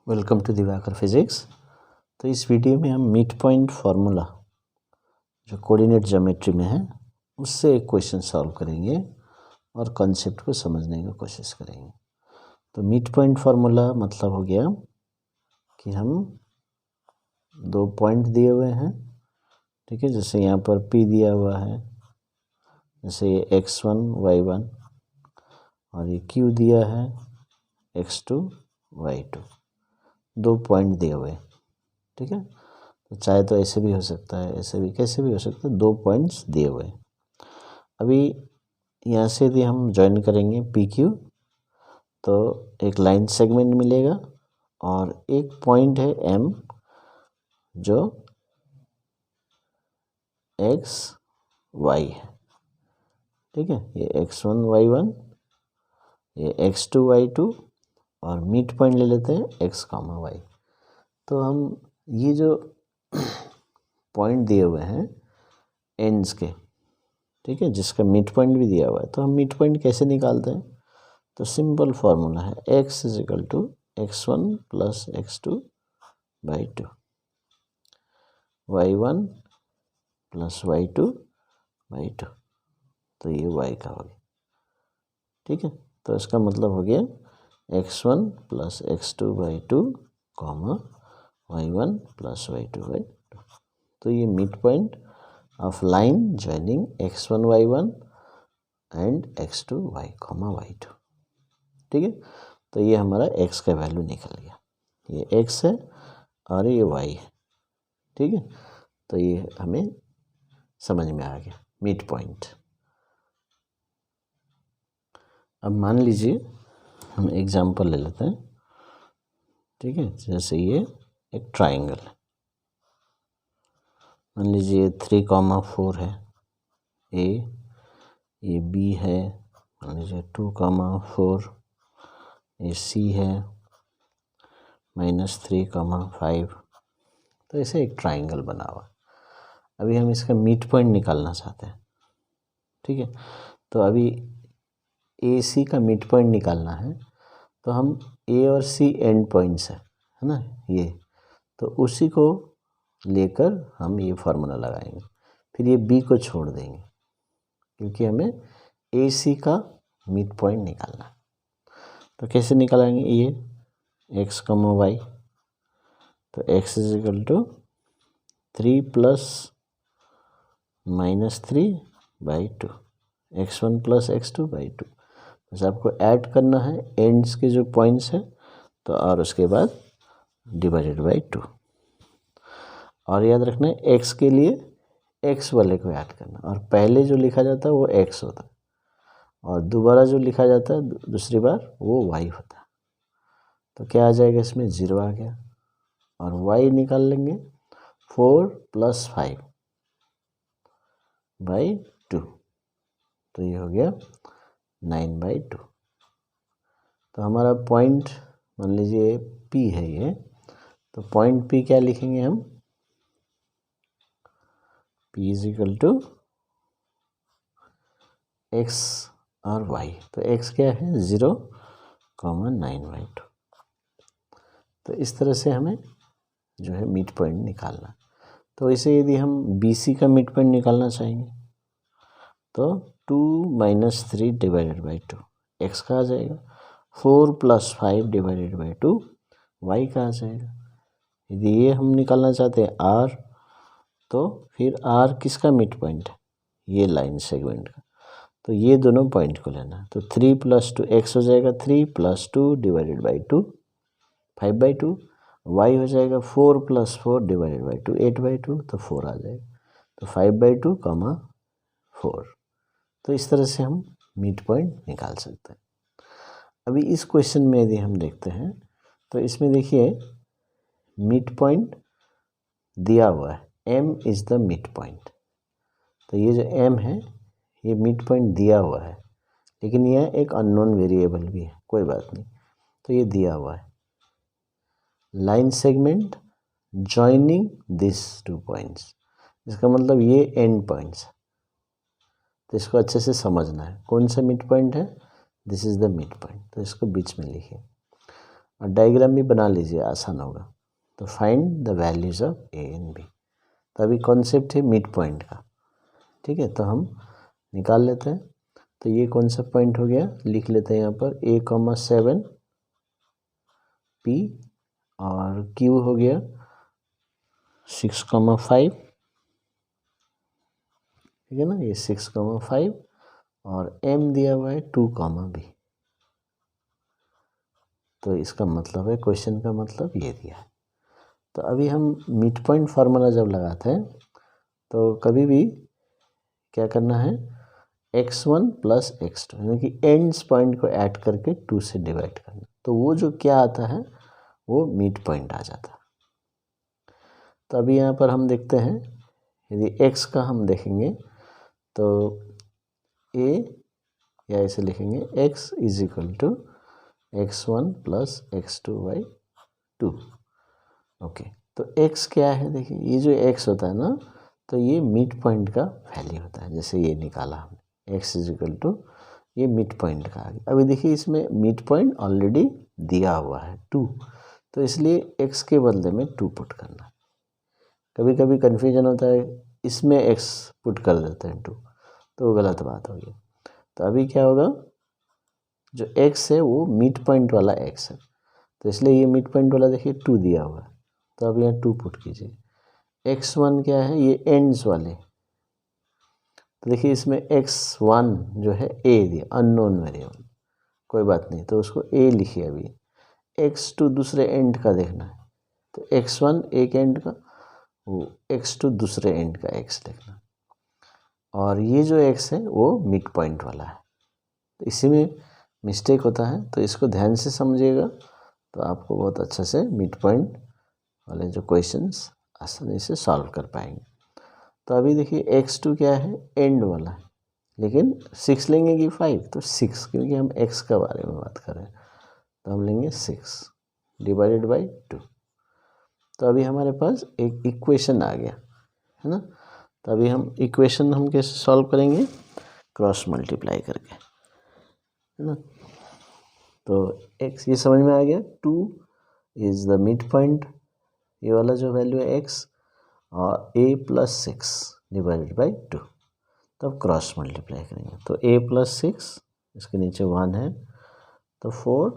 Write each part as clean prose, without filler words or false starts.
Welcome to Diwakar physics. तो इस video में हम मिड पॉइंट फार्मूला जो कोऑर्डिनेट ज्योमेट्री में है उससे एक क्वेश्चन सॉल्व करेंगे और कॉन्सेप्ट को समझने की कोशिश करेंगे। तो मिड पॉइंट फार्मूला मतलब हो गया कि हम दो पॉइंट दिए हुए हैं, ठीक है। जैसे यहाँ पर P दिया हुआ है, जैसे ये x1 y1 और ये Q दिया है x2 y2, दो पॉइंट दिए हुए, ठीक है। तो चाहे तो ऐसे भी हो सकता है, ऐसे भी, कैसे भी हो सकता है, दो पॉइंट्स दिए हुए। अभी यहाँ से यदि हम ज्वाइन करेंगे पी क्यू तो एक लाइन सेगमेंट मिलेगा और एक पॉइंट है एम जो एक्स वाई है, ठीक है। ये x1 y1, ये x2 y2 और मिड पॉइंट ले लेते हैं x, y। तो हम ये जो पॉइंट दिए हुए हैं एंड्स के, ठीक है, जिसका मिड पॉइंट भी दिया हुआ है, तो हम मिड पॉइंट कैसे निकालते हैं? तो सिंपल फार्मूला है x is equal to x1 plus x2 by 2, y1 plus y2 by 2। तो ये y का हो गया, ठीक है। तो इसका मतलब हो गया x1 plus x2 by 2 comma y1 plus y2 by 2। तो ये mid point of line joining x1 y1 and x2 y, y2, ठीक है। तो ये हमारा x का वैल्यू निकल गया, ये x है और ये y है, ठीक है। तो ये हमें समझ में आ गया मिड पॉइंट। अब मान लीजिए हम एग्जांपल ले लेते हैं, ठीक है। जैसे ये एक ट्राइंगल है, मान लीजिए 3,4 है ए, ये बी है, मान लीजिए 2,4, ये सी है -3,5। तो ऐसे एक ट्राइंगल बना हुआ। अभी हम इसका मिड पॉइंट निकालना चाहते हैं, ठीक है। तो अभी ए सी का मिड पॉइंट निकालना है, तो हम ए और सी एंड पॉइंट्स है ना ये, तो उसी को लेकर हम ये फार्मूला लगाएंगे। फिर ये बी को छोड़ देंगे क्योंकि हमें ए सी का मिड पॉइंट निकालना है। तो कैसे निकालेंगे ये x, y। तो x is equal to 3 plus -3 by 2, x1 plus x2 by 2। बस आपको ऐड करना है एंड्स के जो पॉइंट्स है, तो और उसके बाद डिवाइडेड बाई 2। और याद रखना है x के लिए x वाले को ऐड करना, और पहले जो लिखा जाता है वो x होता है और दोबारा जो लिखा जाता है दूसरी बार वो y होता है। तो क्या आ जाएगा, इसमें 0 आ गया। और y निकाल लेंगे 4 प्लस 5 बाई 2, तो ये हो गया 9 बाई 2। तो हमारा पॉइंट मान लीजिए P है ये, तो पॉइंट P क्या लिखेंगे हम? P is equal to x और y। तो x क्या है 0, 9 बाई 2। तो इस तरह से हमें जो है मिड पॉइंट निकालना। तो इसे यदि हम BC का मिड पॉइंट निकालना चाहेंगे तो 2 - 3 डिवाइडेड बाई 2 x का आ जाएगा, 4 प्लस 5 डिवाइडेड बाई 2 y का आ जाएगा। यदि ये हम निकालना चाहते हैं r, तो फिर r किसका मिड पॉइंट है? ये लाइन सेगमेंट का। तो ये दोनों पॉइंट को लेना है। तो 3 प्लस 2 x हो जाएगा 3 plus 2 divided by 2 5 by 2, y हो जाएगा 4 प्लस 4 डिवाइडेड बाई 2 8 बाई 2, तो 4 आ जाएगा। तो 5 बाई 2, 4। तो इस तरह से हम मिड पॉइंट निकाल सकते हैं। अभी इस क्वेश्चन में यदि हम देखते हैं तो इसमें देखिए मिड पॉइंट दिया हुआ है, m is the mid point. तो ये जो m है ये मिड पॉइंट दिया हुआ है, लेकिन यह एक अननोन वेरिएबल भी है, कोई बात नहीं। तो ये दिया हुआ है line segment joining this 2 points, इसका मतलब ये एंड पॉइंट्स है। तो इसको अच्छे से समझना है, कौन सा मिड पॉइंट है? This is the mid point. तो इसको बीच में लिखिए। और डायग्राम भी बना लीजिए, आसान होगा। तो find the values of A and B. तो अभी कॉन्सेप्ट है मिड पॉइंट का, ठीक है, तो हम निकाल लेते हैं। तो ये कौन सा पॉइंट हो गया, लिख लेते हैं यहाँ पर a,7 p और q हो गया 6,5, ठीक है ना, ये 6,5 और m दिया हुआ है 2,b। तो इसका मतलब है, क्वेश्चन का मतलब ये दिया है। तो अभी हम मिड पॉइंट फार्मूला जब लगाते हैं तो कभी भी क्या करना है, x1 प्लस x2 यानी कि एंड्स पॉइंट को ऐड करके 2 से डिवाइड करना। तो वो जो क्या आता है वो मिड पॉइंट आ जाता है। तो अभी यहाँ पर हम देखते हैं, यदि x का हम देखेंगे तो a, या ऐसे लिखेंगे x is equal to x1 plus x2/2। Okay, तो x क्या है, देखिए ये जो x होता है ना, तो ये मिड पॉइंट का वैल्यू होता है। जैसे ये निकाला हमने x इज इक्वल टू, ये मिड पॉइंट का आ गया। अभी देखिए इसमें मिड पॉइंट ऑलरेडी दिया हुआ है 2, तो इसलिए x के बदले में 2 पुट करना। कभी कभी कन्फ्यूजन होता है, इसमें x पुट कर देते हैं 2, तो गलत बात होगी। तो अभी क्या होगा, जो x है वो मिड पॉइंट वाला x है, तो इसलिए ये मिड पॉइंट वाला देखिए 2 दिया हुआ है, तो अब यहाँ 2 पुट कीजिए। x1 क्या है, ये एंड्स वाले, तो देखिए इसमें x1 जो है a दिया, अननोन वेरिएबल, कोई बात नहीं, तो उसको a लिखिए। अभी x2 दूसरे एंड का देखना है, तो x1 एक एंड का, वो x2 दूसरे एंड का x लिखना, और ये जो x है वो मिड पॉइंट वाला है। तो इसी में मिस्टेक होता है, तो इसको ध्यान से समझिएगा, तो आपको बहुत अच्छे से मिड पॉइंट वाले जो क्वेश्चंस आसानी से सॉल्व कर पाएंगे। तो अभी देखिए x2 क्या है, एंड वाला है, लेकिन 6 लेंगे कि 5, तो 6, क्योंकि हम x के बारे में बात कर रहे हैं, तो हम लेंगे 6 डिवाइडेड बाई 2। तो अभी हमारे पास एक इक्वेशन आ गया है ना। तो अभी हम इक्वेशन हम कैसे सॉल्व करेंगे, क्रॉस मल्टीप्लाई करके, है ना। तो x ये समझ में आ गया, 2 इज़ द मिड पॉइंट, ये वाला जो वैल्यू है x, और a प्लस 6 डिवाइडेड बाई 2। तब क्रॉस मल्टीप्लाई करेंगे, तो a प्लस 6, इसके नीचे 1 है तो 4,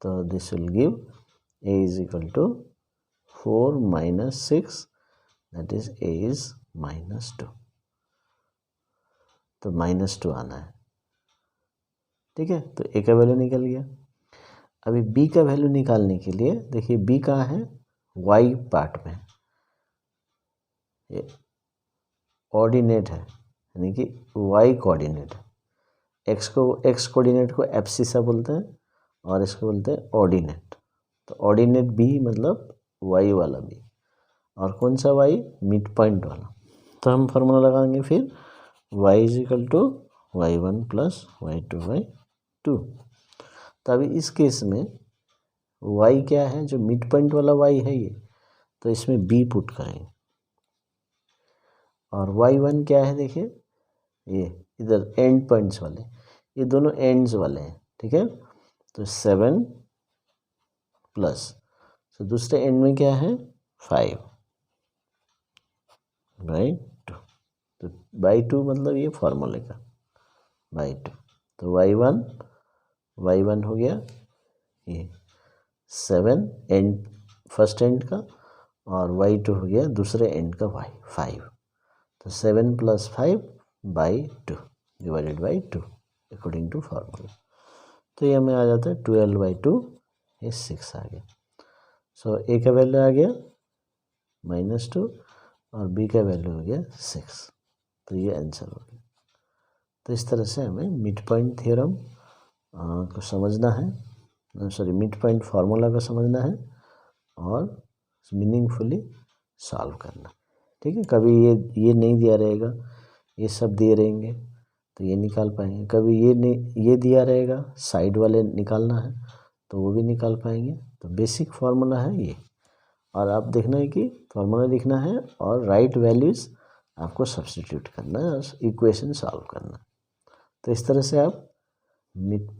तो this will give a is equal to 4 minus 6, that is a is -2, तो -2 आना है, ठीक है। तो a का वैल्यू निकल गया। अभी b का वैल्यू निकालने के लिए देखिए b कहाँ है, y पार्ट में, ये ऑर्डिनेट है, यानी कि y कोऑर्डिनेट है। x कोऑर्डिनेट को एब्सिसा बोलते हैं और इसको बोलते हैं ऑर्डिनेट। तो ऑर्डिनेट b मतलब y वाला b, और कौन सा y, मिड पॉइंट वाला। तो हम फार्मूला लगाएंगे फिर y is equal to y1 plus y2/2। तो अभी इस केस में y क्या है, जो मिड पॉइंट वाला y है ये, तो इसमें b पुट करेंगे, और y1 क्या है, देखिए ये इधर एंड पॉइंट्स वाले, ये दोनों एंड्स वाले हैं, ठीक है। तो 7 प्लस, तो दूसरे एंड में क्या है, 5/2, तो बाई 2 मतलब ये फॉर्मूले का बाई 2। तो y1 हो गया ये 7 एंड फर्स्ट एंड का, और y2 हो गया दूसरे एंड का 5। तो 7 plus 5/2 divided by 2 according to formula. तो ये हमें आ जाता है 12/2, ये 6 आ गया। सो a का वैल्यू आ गया -2 और b का वैल्यू हो गया 6, तो ये आंसर हो गया। तो इस तरह से हमें मिड पॉइंट थ्योरम को समझना है, मिड पॉइंट फार्मूला को समझना है और मीनिंगफुली सॉल्व करना, ठीक है। कभी ये नहीं दिया रहेगा, ये सब दिए रहेंगे तो ये निकाल पाएंगे, कभी ये नहीं, ये दिया रहेगा साइड वाले निकालना है तो वो भी निकाल पाएंगे। तो बेसिक फार्मूला है ये, और आप देखना है कि फार्मूला लिखना है और राइट वैल्यूज़ आपको सब्स्टिट्यूट करना है और इक्वेशन सॉल्व करना है। तो इस तरह से आप मिड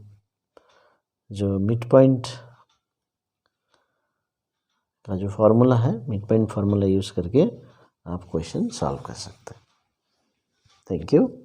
पॉइंट का जो फार्मूला है, मिड पॉइंट फार्मूला यूज़ करके आप क्वेश्चन सॉल्व कर सकते हैं। Thank you.